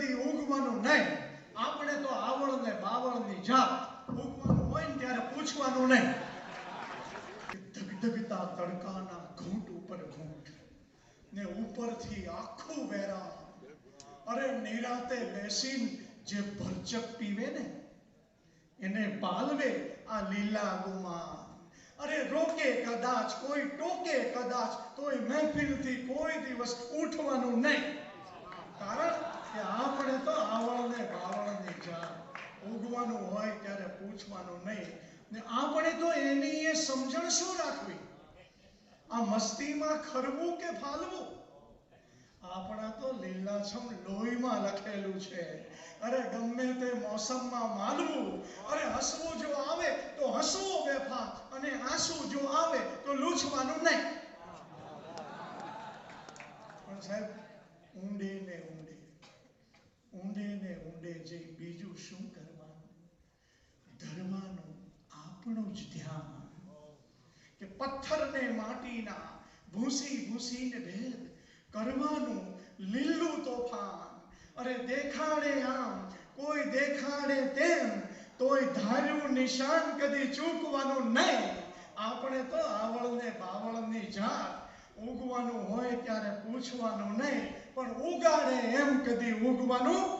કદી ઊંઘવાનું નહીં. આપણે તો આવળ ને બાવળ ની જાત. ઊંઘવાનું હોય ને ત્યારે પૂછવાનું નહીં. ધગધગતા તડકાના ઘૂંટ ઉપર ઘૂંટ ને ઉપરથી આખું વેરા. અરે નિરાતે બેસીને જે ભરચક પીવે ને એને પાલવે આ લીલા ગુમાન. અરે રોકે કદાચ, કોઈ ટોકે કદાચ, તોય મહેફિલથી કોઈ દિવસ ઉઠવાનું નહીં. કારણ કે આપણે તો આવળ ને બાવળ ની જાત. ઊંઘવાનું હોય ત્યારે પૂછવાનું નહીં. ને આપણે તો એની એ સમજણ શું રાખવી? આ મસ્તીમાં ખરવું કે ફાલવું? આપણા તો લીલાછમ લોહીમાં લખેલું છે. અરે ગમે તે મોસમમાં માનવું. અરે હસવું જો આવે તો હસવું બેફામ, અને આંસુ જો આવે તો લૂછવાનું નહીં. પણ સાહેબ, ઊંડે ને ઊંડે જઈ બીજું શું કરવાનું? ધરવાનું આપણું જ ધ્યાન. કે પથ્થરને માટીના ભૂંસીને ભેદ કરવાનું લીલું તોફાન. અરે દેખાડે આમ, કોઈ દેખાડે તેમ, તોય ધાર્યું નિશાન કદી ચૂકવાનું નહીં. આપણે તો આવળ ને બાવળની જાત. ઊંઘવાનું હોય ત્યારે પૂછવાનું નહીં, પણ ઉગાડે એમ કદી ઊંઘવાનું